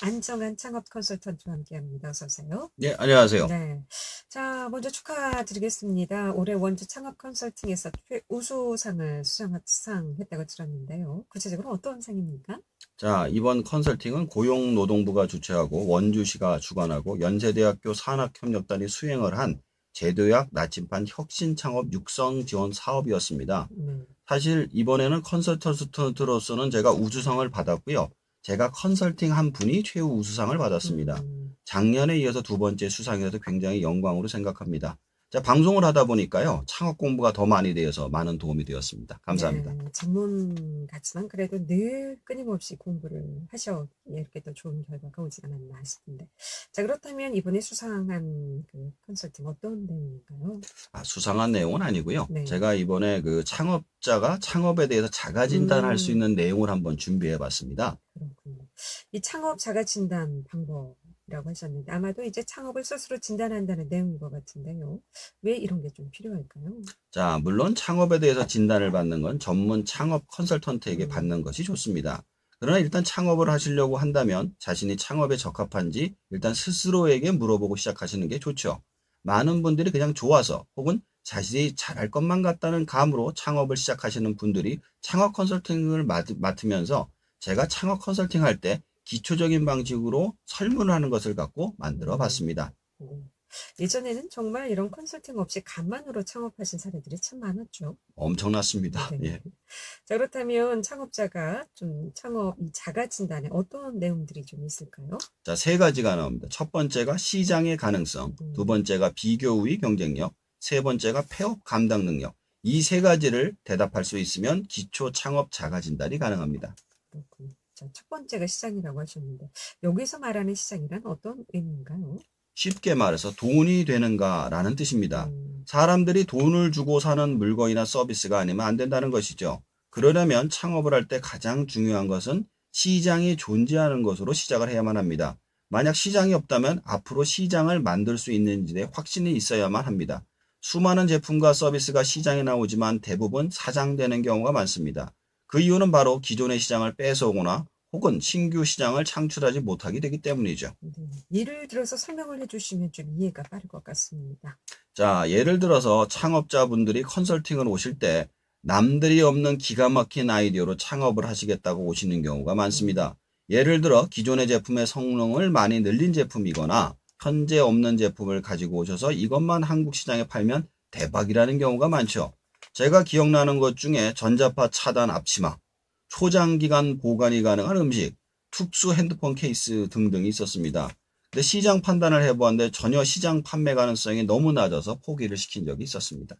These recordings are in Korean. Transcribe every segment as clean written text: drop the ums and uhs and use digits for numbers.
안정환 창업 컨설턴트와 함께합니다. 어서 오세요. 네, 안녕하세요. 네. 자, 먼저 축하드리겠습니다. 올해 원주 창업 컨설팅에서 최우수상을 수상했다고 들었는데요. 구체적으로 어떤 상입니까? 자, 이번 컨설팅은 고용노동부가 주최하고 원주시가 주관하고 연세대학교 산학협력단이 수행을 한 제도약 나침반 혁신창업 육성 지원 사업이었습니다. 네. 사실 이번에는 컨설턴트로서는 제가 우수상을 받았고요. 제가 컨설팅한 분이 최우수상을 받았습니다. 작년에 이어서 두 번째 수상이라서 굉장히 영광으로 생각합니다. 자, 방송을 하다 보니까요. 창업 공부가 더 많이 되어서 많은 도움이 되었습니다. 감사합니다. 네, 전문 같지만 그래도 늘 끊임없이 공부를 하셔 이렇게 또 좋은 결과가 오지 않았나 싶은데. 자, 그렇다면 이번에 수상한 그 컨설팅 어떤 내용인가요? 수상한 내용은 아니고요. 네. 제가 이번에 그 창업자가 창업에 대해서 자가 진단할 수 있는 내용을 한번 준비해 봤습니다. 그렇군요. 이 창업 자가 진단 방법이라고 하셨는데 아마도 이제 창업을 스스로 진단한다는 내용인 것 같은데요. 왜 이런 게 좀 필요할까요? 자, 물론 창업에 대해서 진단을 받는 건 전문 창업 컨설턴트에게 받는 것이 좋습니다. 그러나 일단 창업을 하시려고 한다면 자신이 창업에 적합한지 일단 스스로에게 물어보고 시작하시는 게 좋죠. 많은 분들이 그냥 좋아서 혹은 자신이 잘할 것만 같다는 감으로 창업을 시작하시는 분들이 창업 컨설팅을 맡으면서 제가 창업 컨설팅 할 때 기초적인 방식으로 설문하는 것을 갖고 만들어 봤습니다. 예전에는 정말 이런 컨설팅 없이 간만으로 창업하신 사례들이 참 많았죠. 엄청났습니다. 네. 예. 자, 그렇다면 창업자가 좀 창업 이 자가 진단에 어떤 내용들이 좀 있을까요? 자, 세 가지가 나옵니다. 첫 번째가 시장의 가능성, 두 번째가 비교 우위 경쟁력, 세 번째가 폐업 감당 능력. 이 세 가지를 대답할 수 있으면 기초 창업 자가 진단이 가능합니다. 그렇군요. 자, 첫 번째가 시장이라고 하셨는데 여기서 말하는 시장이란 어떤 의미인가요? 쉽게 말해서 돈이 되는가라는 뜻입니다. 사람들이 돈을 주고 사는 물건이나 서비스가 아니면 안 된다는 것이죠. 그러려면 창업을 할 때 가장 중요한 것은 시장이 존재하는 것으로 시작을 해야만 합니다. 만약 시장이 없다면 앞으로 시장을 만들 수 있는지에 확신이 있어야만 합니다. 수많은 제품과 서비스가 시장에 나오지만 대부분 사장되는 경우가 많습니다. 그 이유는 바로 기존의 시장을 뺏어오거나 혹은 신규 시장을 창출하지 못하게 되기 때문이죠. 네. 예를 들어서 설명을 해주시면 좀 이해가 빠를 것 같습니다. 자, 예를 들어서 창업자분들이 컨설팅을 오실 때 남들이 없는 기가 막힌 아이디어로 창업을 하시겠다고 오시는 경우가 많습니다. 예를 들어 기존의 제품의 성능을 많이 늘린 제품이거나 현재 없는 제품을 가지고 오셔서 이것만 한국 시장에 팔면 대박이라는 경우가 많죠. 제가 기억나는 것 중에 전자파 차단 앞치마, 초장기간 보관이 가능한 음식, 특수 핸드폰 케이스 등등이 있었습니다. 근데 시장 판단을 해보았는데 전혀 시장 판매 가능성이 너무 낮아서 포기를 시킨 적이 있었습니다.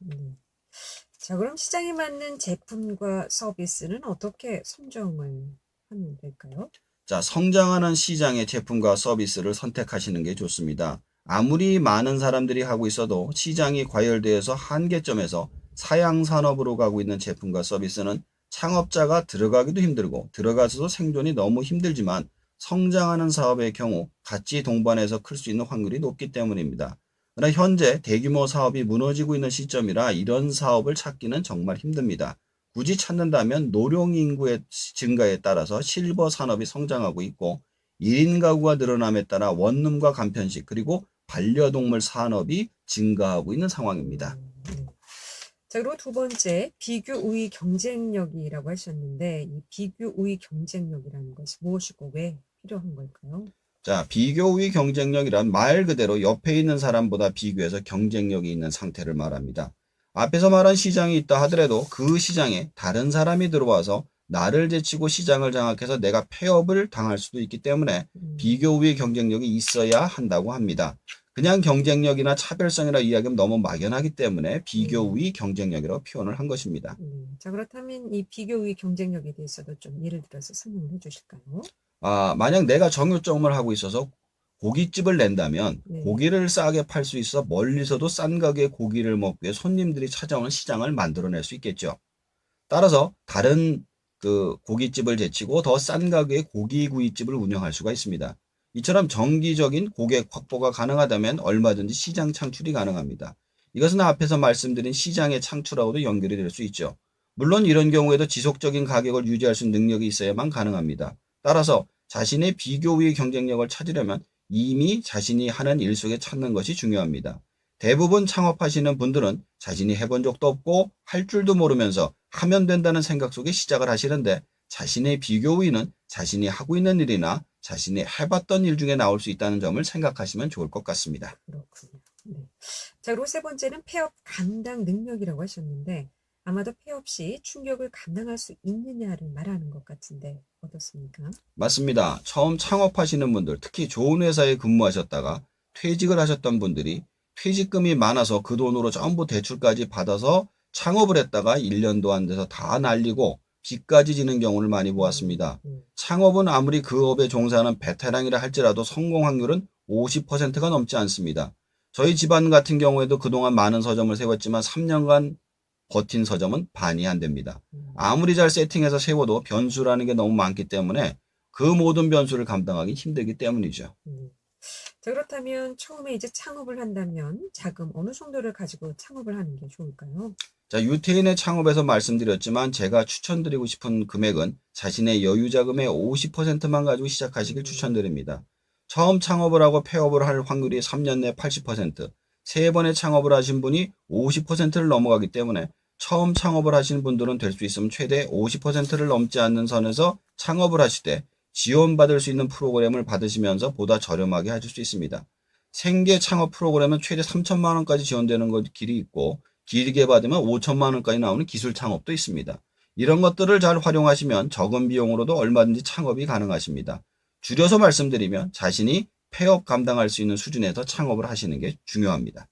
자, 그럼 시장에 맞는 제품과 서비스는 어떻게 선정을 하면 될까요? 자, 성장하는 시장의 제품과 서비스를 선택하시는 게 좋습니다. 아무리 많은 사람들이 하고 있어도 시장이 과열되어서 한계점에서 사양 산업으로 가고 있는 제품과 서비스는 창업자가 들어가기도 힘들고 들어가서도 생존이 너무 힘들지만 성장하는 사업의 경우 같이 동반해서 클 수 있는 확률이 높기 때문입니다. 그러나 현재 대규모 사업이 무너지고 있는 시점이라 이런 사업을 찾기는 정말 힘듭니다. 굳이 찾는다면 노령 인구의 증가에 따라서 실버 산업이 성장하고 있고 1인 가구가 늘어남에 따라 원룸과 간편식 그리고 반려동물 산업이 증가하고 있는 상황입니다. 자, 그리고 두 번째, 비교 우위 경쟁력이라고 하셨는데 이 비교 우위 경쟁력이라는 것이 무엇이고 왜 필요한 걸까요? 자, 비교 우위 경쟁력이란 말 그대로 옆에 있는 사람보다 비교해서 경쟁력이 있는 상태를 말합니다. 앞에서 말한 시장이 있다 하더라도 그 시장에 다른 사람이 들어와서 나를 제치고 시장을 장악해서 내가 폐업을 당할 수도 있기 때문에 비교 우위 경쟁력이 있어야 한다고 합니다. 그냥 경쟁력이나 차별성이라 이야기하면 너무 막연하기 때문에 비교 우위 경쟁력이라고 표현을 한 것입니다. 자, 그렇다면 이 비교 우위 경쟁력에 대해서도 좀 예를 들어서 설명을 해주실까요? 만약 내가 정육점을 하고 있어서 고깃집을 낸다면 고기를 싸게 팔 수 있어 멀리서도 싼 가격에 고기를 먹기 위해 손님들이 찾아오는 시장을 만들어낼 수 있겠죠. 따라서 다른 그 고깃집을 제치고 더 싼 가격의 고기구이집을 운영할 수가 있습니다. 이처럼 정기적인 고객 확보가 가능하다면 얼마든지 시장 창출이 가능합니다. 이것은 앞에서 말씀드린 시장의 창출하고도 연결이 될 수 있죠. 물론 이런 경우에도 지속적인 가격을 유지할 수 있는 능력이 있어야만 가능합니다. 따라서 자신의 비교의 경쟁력을 찾으려면 이미 자신이 하는 일 속에 찾는 것이 중요합니다. 대부분 창업하시는 분들은 자신이 해본 적도 없고 할 줄도 모르면서 하면 된다는 생각 속에 시작을 하시는데, 자신의 비교의는 자신이 하고 있는 일이나 자신이 해봤던 일 중에 나올 수 있다는 점을 생각하시면 좋을 것 같습니다. 그렇군요. 네. 자, 그리고 세 번째는 폐업 감당 능력이라고 하셨는데, 아마도 폐업 시 충격을 감당할 수 있느냐를 말하는 것 같은데 어떻습니까? 맞습니다. 처음 창업하시는 분들, 특히 좋은 회사에 근무하셨다가 퇴직을 하셨던 분들이 퇴직금이 많아서 그 돈으로 전부 대출까지 받아서 창업을 했다가 1년도 안 돼서 다 날리고 빚까지 지는 경우를 많이 보았습니다. 창업은 아무리 그 업에 종사하는 베테랑이라 할지라도 성공 확률은 50%가 넘지 않습니다. 저희 집안 같은 경우에도 그동안 많은 서점을 세웠지만 3년간 버틴 서점은 반이 안 됩니다. 아무리 잘 세팅해서 세워도 변수라는 게 너무 많기 때문에 그 모든 변수를 감당하기 힘들기 때문이죠. 자, 그렇다면 처음에 이제 창업을 한다면 자금 어느 정도를 가지고 창업을 하는 게 좋을까요? 자, 유태인의 창업에서 말씀드렸지만 제가 추천드리고 싶은 금액은 자신의 여유 자금의 50%만 가지고 시작하시길 추천드립니다. 처음 창업을 하고 폐업을 할 확률이 3년 내 80%, 세 번의 창업을 하신 분이 50%를 넘어가기 때문에 처음 창업을 하시는 분들은 될 수 있으면 최대 50%를 넘지 않는 선에서 창업을 하실 때 지원받을 수 있는 프로그램을 받으시면서 보다 저렴하게 하실 수 있습니다. 생계 창업 프로그램은 최대 3천만 원까지 지원되는 길이 있고, 길게 받으면 5천만 원까지 나오는 기술 창업도 있습니다. 이런 것들을 잘 활용하시면 적은 비용으로도 얼마든지 창업이 가능하십니다. 줄여서 말씀드리면 자신이 폐업 감당할 수 있는 수준에서 창업을 하시는 게 중요합니다.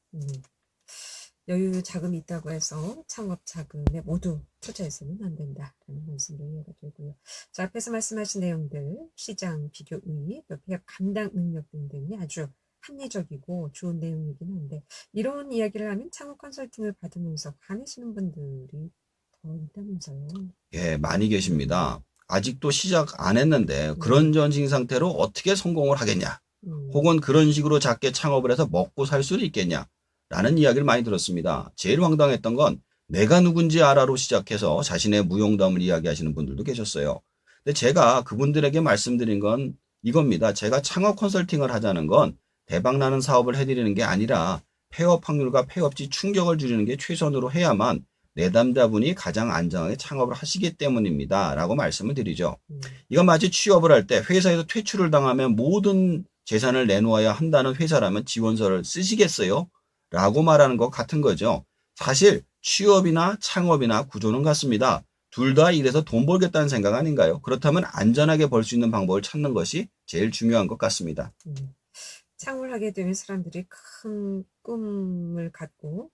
여유 자금이 있다고 해서 창업 자금에 모두 투자해서는 안 된다라는 말씀도 이해가 되고요. 자, 앞에서 말씀하신 내용들, 시장 비교 우위, 또 폐업 감당 능력 등등이 아주 합리적이고 좋은 내용이긴 한데, 이런 이야기를 하면 창업 컨설팅을 받으면서 화내시는 분들이 더 있다면서요. 예, 많이 계십니다. 아직도 시작 안 했는데 그런 전신 상태로 어떻게 성공을 하겠냐? 혹은 그런 식으로 작게 창업을 해서 먹고 살 수는 있겠냐? 라는 이야기를 많이 들었습니다. 제일 황당했던 건 내가 누군지 알아로 시작해서 자신의 무용담을 이야기하시는 분들도 계셨어요. 근데 제가 그분들에게 말씀드린 건 이겁니다. 제가 창업 컨설팅을 하자는 건 대박나는 사업을 해드리는 게 아니라 폐업 확률과 폐업지 충격을 줄이는 게 최선으로 해야만 내담자분이 가장 안전하게 창업을 하시기 때문입니다. 라고 말씀을 드리죠. 이건 마치 취업을 할 때 회사에서 퇴출을 당하면 모든 재산을 내놓아야 한다는 회사라면 지원서를 쓰시겠어요? 라고 말하는 것 같은 거죠. 사실 취업이나 창업이나 구조는 같습니다. 둘 다 일해서 돈 벌겠다는 생각 아닌가요? 그렇다면 안전하게 벌 수 있는 방법을 찾는 것이 제일 중요한 것 같습니다. 창업을 하게 되면 사람들이 큰 꿈을 갖고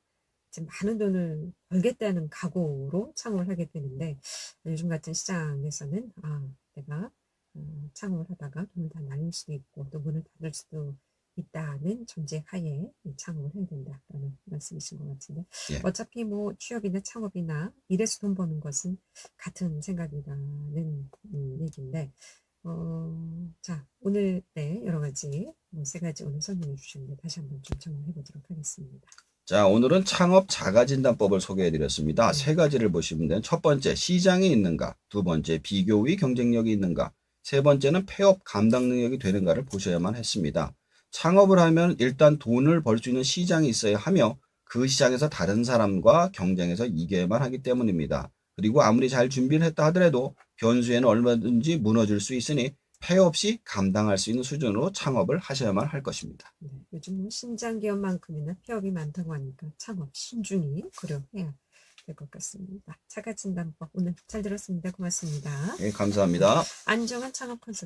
이제 많은 돈을 벌겠다는 각오로 창업을 하게 되는데, 요즘 같은 시장에서는 내가 창업을 하다가 돈을 다 날릴 수도 있고 또 문을 닫을 수도 있다는 전제 하에 창업을 해야 된다라는 말씀이신 것 같은데, 예. 어차피 뭐 취업이나 창업이나 일해서 돈 버는 것은 같은 생각이라는 얘기인데, 자, 오늘 여러 가지 세 가지 오늘 설명해 주셨는데 다시 한번 좀 정리해 보도록 하겠습니다. 자, 오늘은 창업 자가진단법을 소개해드렸습니다. 세 가지를 보시면 돼요. 첫 번째, 시장이 있는가. 두 번째, 비교의 경쟁력이 있는가. 세 번째는 폐업 감당 능력이 되는가를 보셔야만 했습니다. 창업을 하면 일단 돈을 벌 수 있는 시장이 있어야 하며 그 시장에서 다른 사람과 경쟁해서 이겨야만 하기 때문입니다. 그리고 아무리 잘 준비를 했다 하더라도 변수에는 얼마든지 무너질 수 있으니 폐업 시 감당할 수 있는 수준으로 창업을 하셔야만 할 것입니다. 요즘 뭐 신장 기업만큼이나 폐업이 많다고 하니까 창업 신중히 고려해야 될 것 같습니다. 자가진단법 오늘 잘 들었습니다. 고맙습니다. 예, 감사합니다. 안정한 창업 컨설팅